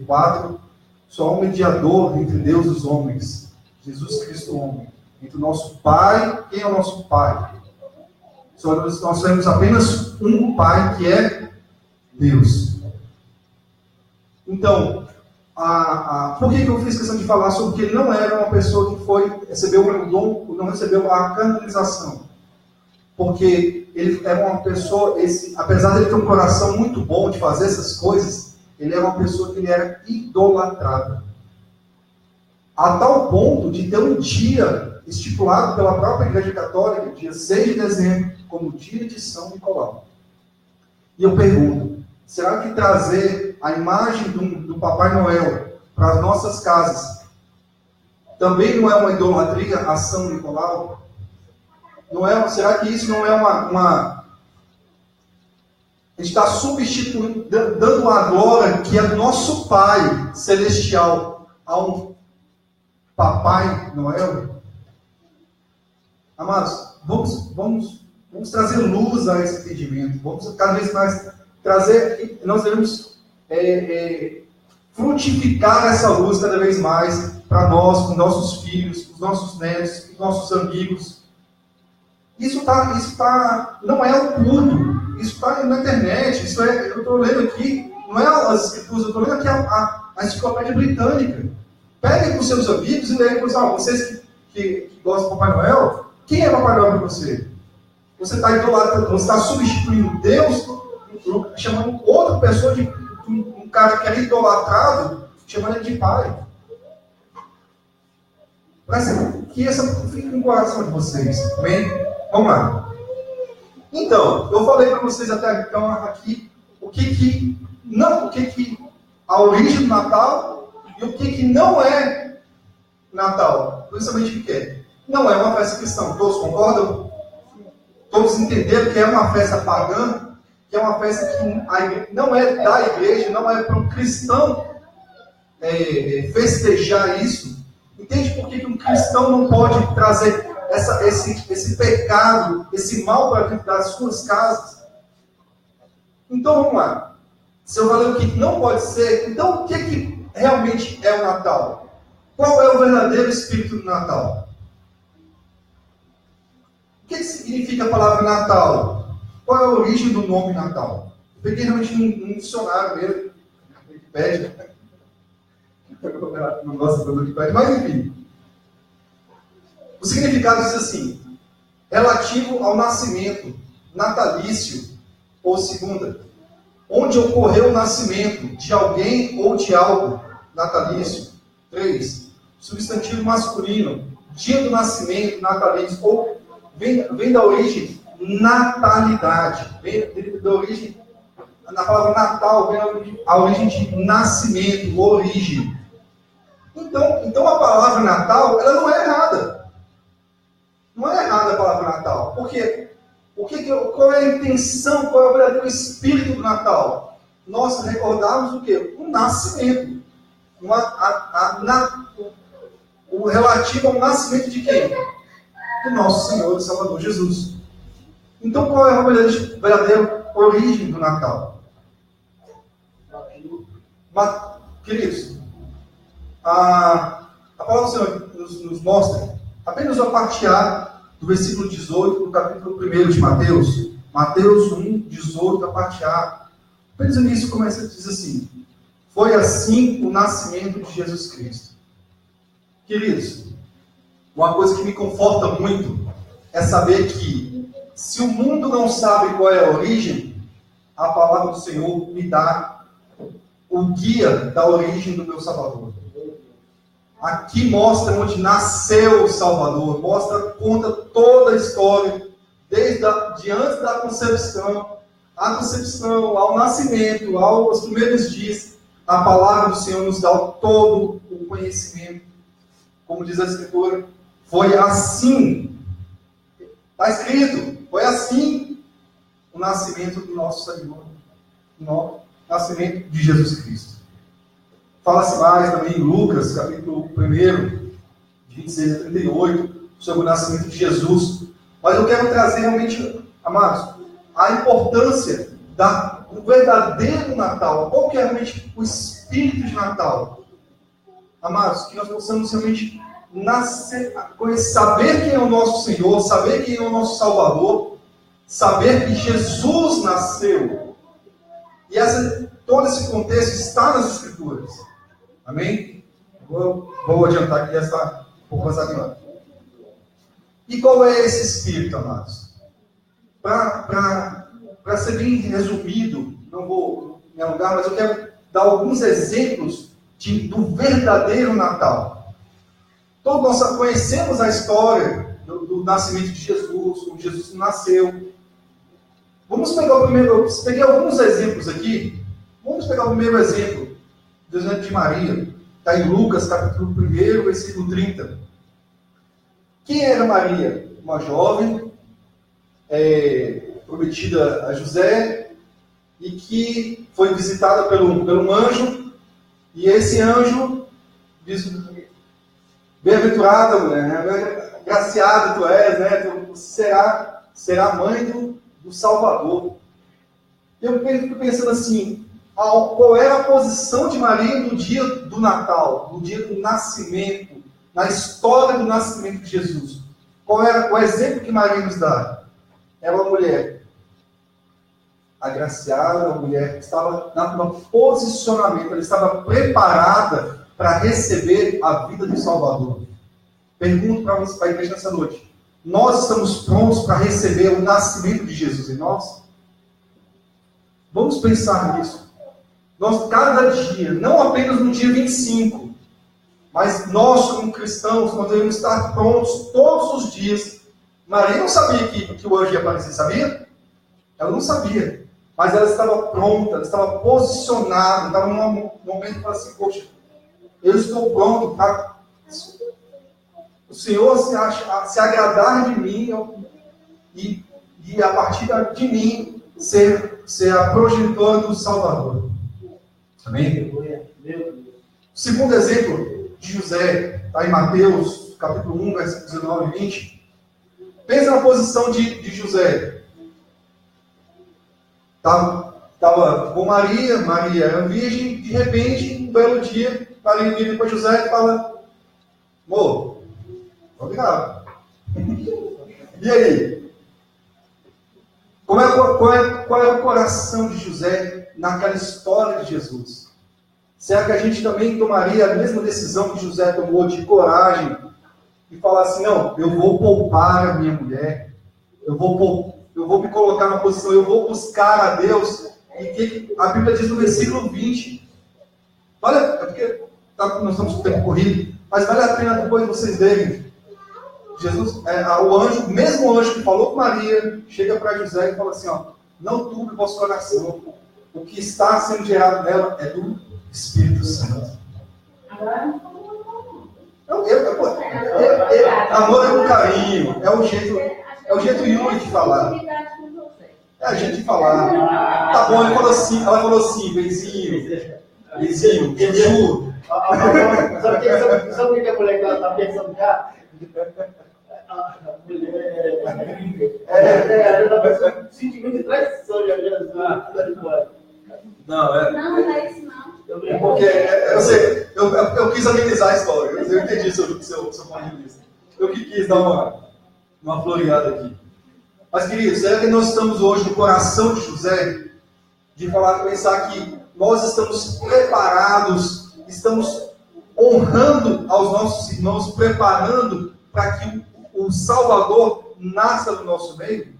4, só há um mediador entre Deus e os homens, Jesus Cristo homem. Entre o nosso Pai, quem é o nosso Pai? Nós temos apenas um Pai, que é Deus. Então, por que eu fiz questão de falar sobre que ele não era uma pessoa que recebeu o dom, não recebeu a canonização? Porque ele era uma pessoa, apesar de ele ter um coração muito bom de fazer essas coisas, ele era uma pessoa que ele era idolatrada. A tal ponto de ter um dia estipulado pela própria Igreja Católica, dia 6 de dezembro, como dia de São Nicolau. E eu pergunto, será que trazer a imagem do Papai Noel para as nossas casas também não é uma idolatria a São Nicolau? Será que isso não é a gente está substituindo, dando a glória que é do nosso Pai Celestial a um Papai Noel? Amados, vamos trazer luz a esse entendimento. Vamos cada vez mais trazer, nós devemos frutificar essa luz cada vez mais para nós, com nossos filhos, com os nossos netos, com os nossos amigos. Isso não é oculto, isso está na internet, eu estou lendo aqui, não é as escrituras, eu estou lendo aqui a enciclopédia britânica. Peguem com seus amigos e leiam, vocês que gostam do Papai Noel, quem é Papai Noel para você? Você está idolatrando, você está substituindo Deus, chamando outra pessoa de um cara que era idolatrado, chamando ele de pai. Que essa fique no coração de vocês. Amém? Vamos lá. Então, eu falei para vocês até então aqui a origem do Natal e o que não é Natal. Principalmente o que é? Não é uma festa cristã. Todos concordam? Todos entenderam que é uma festa pagã, que é uma festa que não é da igreja, não é para um cristão festejar isso. Entende por que um cristão não pode trazer esse pecado, esse mal para dentro das suas casas? Então vamos lá. Se eu falei o que não pode ser, então o que realmente é o Natal? Qual é o verdadeiro espírito do Natal? O que significa a palavra Natal? Qual é a origem do nome Natal? Eu peguei realmente num dicionário mesmo, na Wikipédia. Não gosto do Wikipédia, mas enfim. O significado diz assim: relativo ao nascimento, natalício, ou segunda, onde ocorreu o nascimento de alguém ou de algo, natalício. 3. Substantivo masculino, dia do nascimento, natalício, ou vem da origem natalidade, vem da origem, na palavra Natal, vem a origem de nascimento, origem. Então a palavra Natal, ela não é errada. Não é errada a palavra Natal. Por quê? Qual é a intenção, qual é o verdadeiro espírito do Natal? Nós recordarmos o quê? O nascimento. O relativo ao nascimento de quem? Do nosso Senhor e Salvador Jesus. Então qual é a verdadeira origem do Natal? Queridos, a palavra do Senhor nos mostra, apenas a parte A do versículo 18 do capítulo 1 de Mateus. Mateus 1, 18, a parte A. Apenas nisso começa a dizer assim: foi assim o nascimento de Jesus Cristo. Queridos, uma coisa que me conforta muito é saber que, se o mundo não sabe qual é a origem, a palavra do Senhor me dá o guia da origem do meu Salvador. Aqui mostra onde nasceu o Salvador, conta toda a história, de antes da concepção, à concepção, ao nascimento, aos primeiros dias. A palavra do Senhor nos dá todo o conhecimento. Como diz a Escritura, foi assim. Está escrito, foi assim o nascimento do nosso Senhor, o nascimento de Jesus Cristo. Fala-se mais também em Lucas, capítulo 1, de 26 a 38, sobre o nascimento de Jesus. Mas eu quero trazer realmente, amados, a importância do verdadeiro Natal. Qual que é realmente o espírito de Natal? Amados, que nós possamos realmente saber quem é o nosso Senhor, saber quem é o nosso Salvador, saber que Jesus nasceu. E todo esse contexto está nas Escrituras. Amém? Vou adiantar aqui essa um pouco mais adiante. E qual é esse espírito, amados? Para ser bem resumido, não vou me alongar, mas eu quero dar alguns exemplos do verdadeiro Natal. Todos nós conhecemos a história do nascimento de Jesus, como Jesus nasceu. Vamos pegar o primeiro, eu peguei alguns exemplos aqui. Vamos pegar o primeiro exemplo, do exemplo de Maria. Está em Lucas, capítulo 1, versículo 30. Quem era Maria? Uma jovem, prometida a José, e que foi visitada por um anjo, e esse anjo diz: bem-aventurada mulher, né? Graciada tu és, né? Será mãe do Salvador. Eu fico pensando assim, qual era a posição de Maria no dia do Natal, no dia do nascimento, na história do nascimento de Jesus? Qual era o exemplo que Maria nos dá? Era uma mulher agraciada, uma mulher que estava no posicionamento, ela estava preparada para receber a vida do Salvador. Pergunto para a igreja nessa noite: nós estamos prontos para receber o nascimento de Jesus em nós? Vamos pensar nisso. Nós, cada dia, não apenas no dia 25, mas nós, como cristãos, nós devemos estar prontos todos os dias. Maria não sabia que o anjo ia aparecer, sabia? Ela não sabia. Mas ela estava pronta, ela estava posicionada, estava num momento para assim: poxa, eu estou pronto para o Senhor se agradar de mim e a partir de mim ser a progenitora do Salvador. Amém? O segundo exemplo de José está em Mateus, capítulo 1, versículos 19 e 20. Pensa na posição de José. Estava com Maria era virgem, de repente, um belo dia, Maria vira para José e fala: amor, obrigado. E aí? Qual é o coração de José naquela história de Jesus? Será que a gente também tomaria a mesma decisão que José tomou, de coragem, e falar assim: não, eu vou poupar a minha mulher, eu vou me colocar na posição, eu vou buscar a Deus? E que a Bíblia diz no versículo 20, é porque nós estamos com o tempo corrido, mas vale a pena depois vocês verem. Jesus, o mesmo anjo que falou com Maria, chega para José e fala assim: não turbe o vosso coração, o que está sendo gerado nela é do Espírito Santo. Amor é com carinho, é o jeito Yuri de falar. É a gente de falar. Tá bom, ela falou assim, Benzinho, Juju. Sabe o que a mulher está pensando já? A mulher. Ela está pensando sentimento de traição já. Não é isso não. É porque, eu quis amenizar a história. Eu entendi seu ponto de vista. Eu que quis dar uma floreada aqui. Mas, queridos, será que nós estamos hoje no coração de José? De pensar que nós estamos preparados, estamos honrando aos nossos irmãos, preparando para que o Salvador nasça no nosso meio?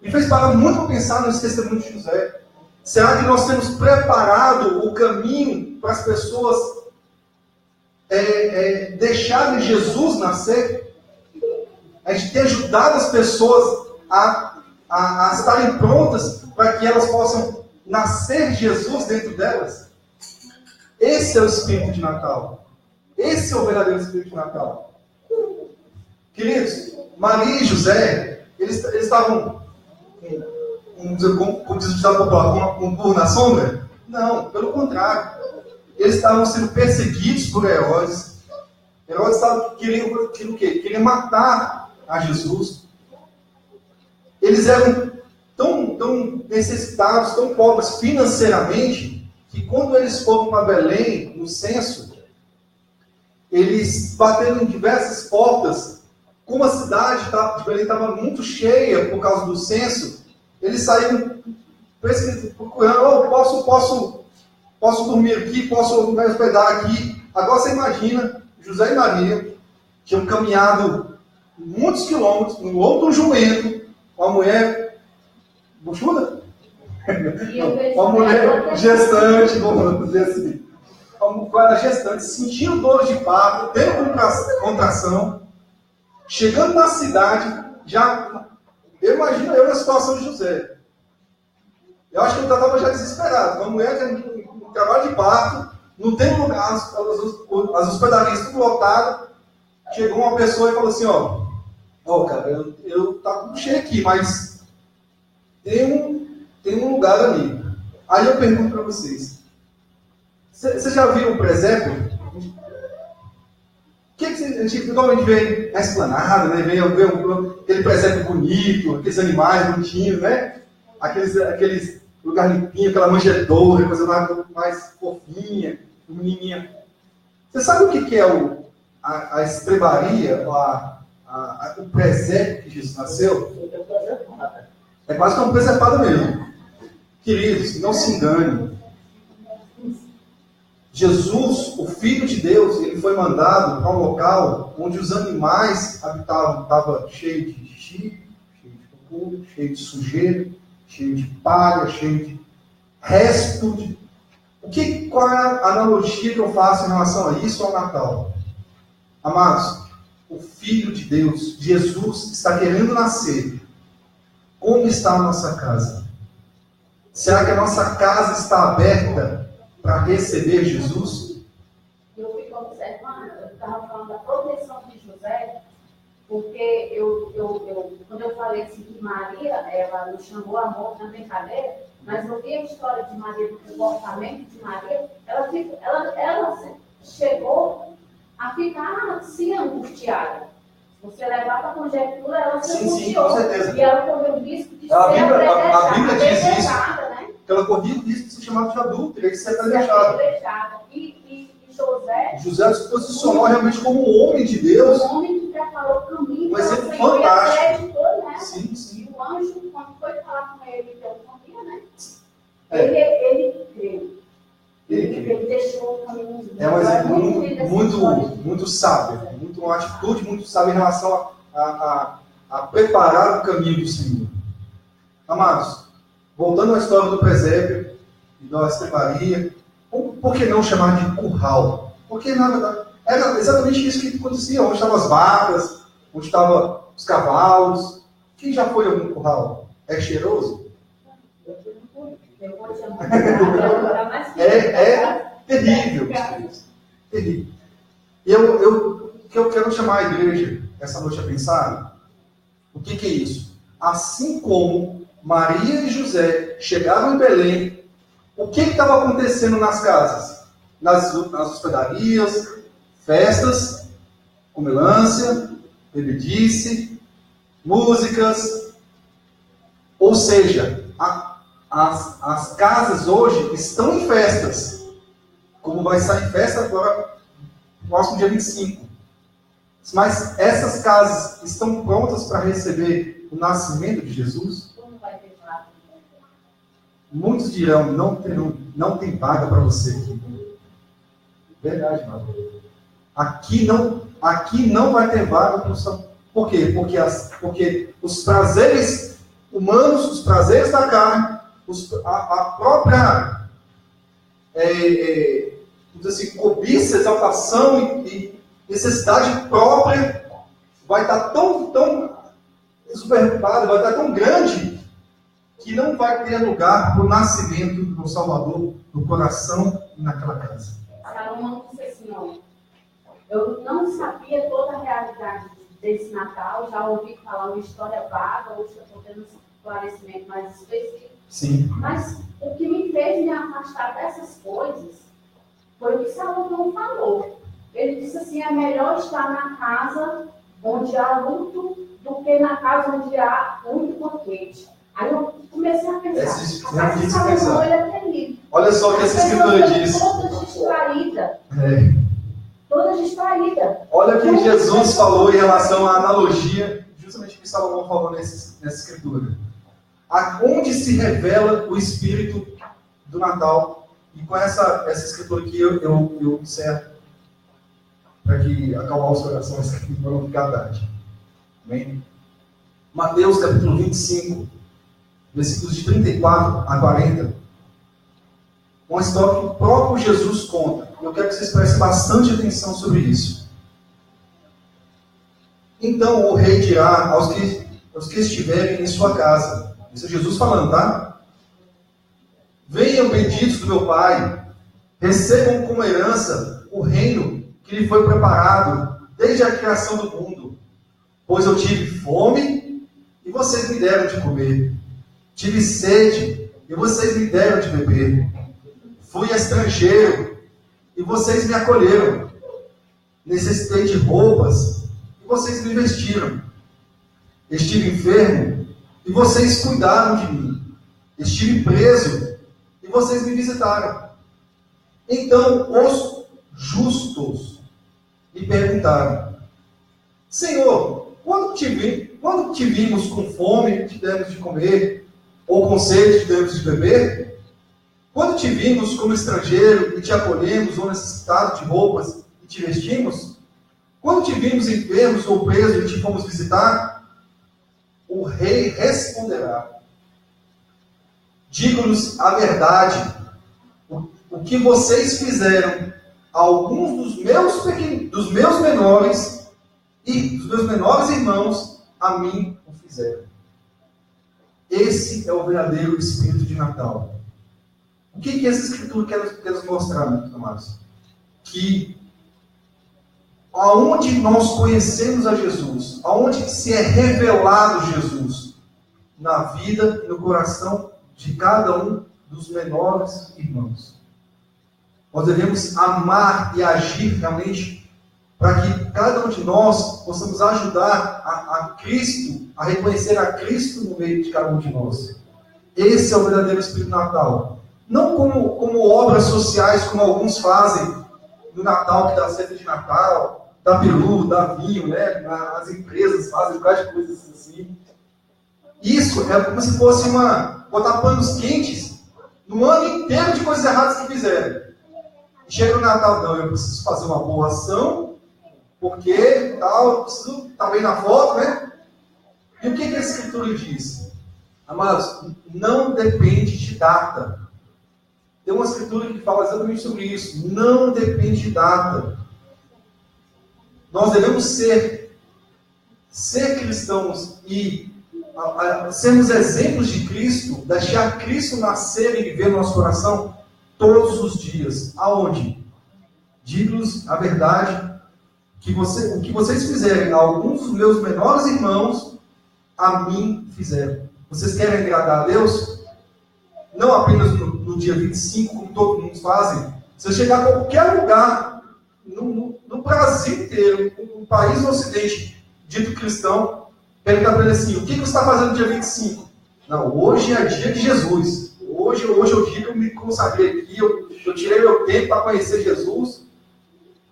Me fez parar muito a pensar nesse testemunho de José. Será que nós temos preparado o caminho para as pessoas deixarem Jesus nascer? A gente tem ajudado as pessoas a estarem prontas para que elas possam nascer Jesus dentro delas? Esse é o Espírito de Natal. Esse é o verdadeiro Espírito de Natal. Queridos, Maria e José, eles estavam, como diz o ditado popular, com um burro na sombra? Não, pelo contrário. Eles estavam sendo perseguidos por Herodes. Herodes queria matar a Jesus. Eles eram tão necessitados, tão pobres financeiramente, que quando eles foram para Belém, no censo, eles bateram em diversas portas. Como a cidade de Belém estava muito cheia por causa do censo, eles saíram procurando, posso dormir aqui, posso me hospedar aqui. Agora você imagina, José e Maria tinham caminhado muitos quilômetros no lombo do jumento, uma mulher buchuda? Uma mulher gestante, vamos dizer assim. Uma gestante, sentindo dor de parto, tendo contração, chegando na cidade, eu imagino na situação de José. Eu acho que ele estava já desesperado. Uma mulher que um trabalho de parto, não tem lugar, as hospedarias tudo lotadas. Chegou uma pessoa e falou assim, cara, eu tá tudo cheio aqui, mas tem um lugar ali. Aí eu pergunto para vocês, vocês já viram o presépio? A gente normalmente vê na esplanada, né? Vê aquele presépio bonito, aqueles animais bonitinhos, né? Aqueles lugar limpinho, aquela manjedoura, coisa mais fofinha, menininha. Você sabe o que é a estrebaria, o presépio que Jesus nasceu? É quase que um presépio mesmo. Queridos, não se engane. Jesus, o Filho de Deus, ele foi mandado para um local onde os animais habitavam. Estava cheio de xixi, cheio de cocô, cheio de sujeira, cheio de palha, cheio de resto. Qual é a analogia que eu faço em relação a isso ao Natal? Amados, o Filho de Deus, Jesus, está querendo nascer. Como está a nossa casa? Será que a nossa casa está aberta para receber Jesus? Eu fico observando, eu estava falando da proteção de José, porque quando eu falei assim que Maria, ela nos chamou a amor na brincadeira, mas eu vi a história de Maria, do comportamento de Maria, ela chegou a ficar assim angustiada. Você levar para a conjectura, ela se angustiou. Sim, com certeza. E ela correu o risco de ser a Bíblia diz isso. Né? Ela corria o risco de ser chamada de adúltera, de ser apedrejada. E José se posicionou realmente como um homem de Deus. Um homem que preparou o caminho. Um exemplo fantástico. Acreditou, né? Sim. E o anjo, quando foi falar com ele pela família, né? Ele creu. Ele deixou o caminho. É um exemplo muito sábio. Uma atitude muito sábia em relação a preparar o caminho do Senhor. Amados, voltando à história do presépio e da estrebaria, por que não chamar de curral? Porque, na verdade, era exatamente isso que acontecia. Onde estavam as vacas, onde estavam os cavalos. Quem já foi a algum curral? É cheiroso? É terrível. Terrível. E o que eu quero chamar a igreja essa noite a pensar, o que é isso? Assim como Maria e José chegaram em Belém, o que estava acontecendo nas casas? Nas hospedarias, festas, comelância, bebedice, músicas. Ou seja, as casas hoje estão em festas. Como vai sair festa agora, próximo dia 25. Mas essas casas estão prontas para receber o nascimento de Jesus? Muitos dirão, não tem vaga para você aqui. Verdade, mano. Aqui não vai ter vaga para o. Por quê? Porque os prazeres humanos, os prazeres da carne, a própria assim, cobiça, exaltação e necessidade própria vai estar tão exuberada, vai estar tão grande, que não vai ter lugar para o nascimento do Salvador no coração e naquela casa. Salomão disse assim, ó, eu não sabia toda a realidade desse Natal, já ouvi falar uma história vaga, hoje eu estou tendo um esclarecimento mais específico. Sim. Mas o que me fez me afastar dessas coisas foi o que Salomão falou. Ele disse assim, é melhor estar na casa onde há luto do que na casa onde há muito banquete. Aí eu comecei a pensar, ele é terrível. Olha só o que essa escritura diz. Toda distraída. Olha o que Jesus falou em relação à analogia, justamente o que Salomão falou nessa escritura. Aonde se revela o espírito do Natal. E com essa escritura aqui eu encerro, para que acalmar os corações para não ficar tarde. Amém? Mateus capítulo 25, versículos de 34 a 40. Uma história que o próprio Jesus conta. Eu quero que vocês prestem bastante atenção sobre isso. Então o rei dirá aos que estiverem em sua casa. Isso é Jesus falando, tá? Venham benditos do meu Pai, recebam como herança o reino que lhe foi preparado desde a criação do mundo. Pois eu tive fome e vocês me deram de comer. Tive sede e vocês me deram de beber. Fui estrangeiro e vocês me acolheram. Necessitei de roupas e vocês me vestiram. Estive enfermo e vocês cuidaram de mim. Estive preso e vocês me visitaram. Então os justos me perguntaram: Senhor, quando te vimos com fome, te demos de comer, ou com sede, te demos de beber? Quando te vimos como estrangeiro e te acolhemos, ou necessitado de roupas e te vestimos? Quando te vimos enfermos ou presos e te fomos visitar? O rei responderá: digo-lhes a verdade, o que vocês fizeram a alguns dos meus menores e dos meus menores irmãos, a mim o fizeram. Esse é o verdadeiro espírito de Natal. O que essa escritura quer nos mostrar, meus amados? Que aonde nós conhecemos a Jesus, aonde se é revelado Jesus, na vida e no coração de cada um dos menores irmãos. Nós devemos amar e agir realmente para que cada um de nós possamos ajudar a Cristo, a reconhecer a Cristo no meio de cada um de nós. Esse é o verdadeiro Espírito Natal. Não como obras sociais, como alguns fazem no Natal, que dá ceia de Natal, dá peru, dá vinho, né? As empresas fazem várias coisas assim. Isso é como se fosse botar panos quentes no ano inteiro de coisas erradas que fizeram. E chega no Natal, não, eu preciso fazer uma boa ação, porque tal, eu preciso estar bem na foto, né? E o que a Escritura diz? Amados, não depende de data. Tem uma Escritura que fala exatamente sobre isso. Não depende de data. Nós devemos ser cristãos e sermos exemplos de Cristo, deixar Cristo nascer e viver no nosso coração todos os dias. Aonde? Digo-lhes a verdade, o que vocês fizerem a alguns dos meus menores irmãos, a mim fizeram. Vocês querem agradar a Deus? Não apenas no dia 25, como todo mundo fazem. Se chegar a qualquer lugar, no Brasil inteiro, no país no Ocidente, dito cristão, perguntar para ele assim: o que você está fazendo no dia 25? Não, hoje é dia de Jesus. Hoje é o dia que eu me consagrei aqui, eu tirei meu tempo para conhecer Jesus.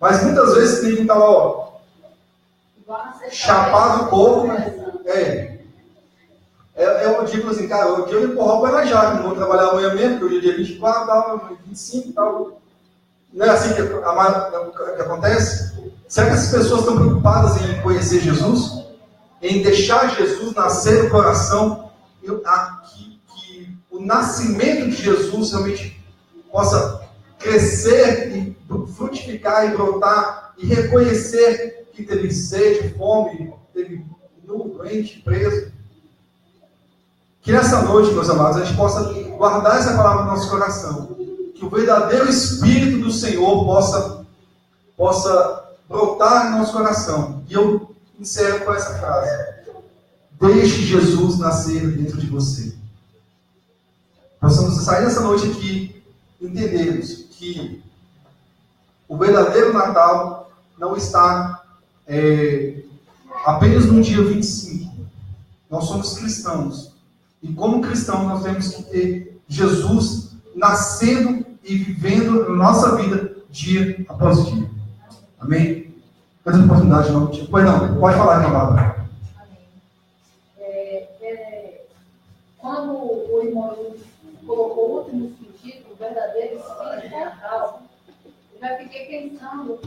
Mas muitas vezes tem que estar chapado um pouco. Eu digo assim, cara, o dia eu empurrar o pé na jaca, não vou trabalhar amanhã mesmo, porque hoje é dia 24, tal, 25 tal. Não é assim que acontece? Será que essas pessoas estão preocupadas em conhecer Jesus? Em deixar Jesus nascer no coração? Que o o nascimento de Jesus realmente possa crescer e frutificar e brotar e reconhecer que teve sede, fome, teve nu, doente, preso. Que nessa noite, meus amados, a gente possa guardar essa palavra no nosso coração. Que o verdadeiro Espírito do Senhor possa brotar no nosso coração. E eu encerro com essa frase. Deixe Jesus nascer dentro de você. Possamos sair nessa noite aqui e entendermos que o verdadeiro Natal não está apenas no dia 25. Nós somos cristãos. E como cristãos nós temos que ter Jesus nascendo e vivendo na nossa vida dia após dia. Amém? Temos oportunidade de novo. Pois não, pode falar, palavra. Quando o irmão colocou o último sentido, o verdadeiro espírito Natal, eu já fiquei pensando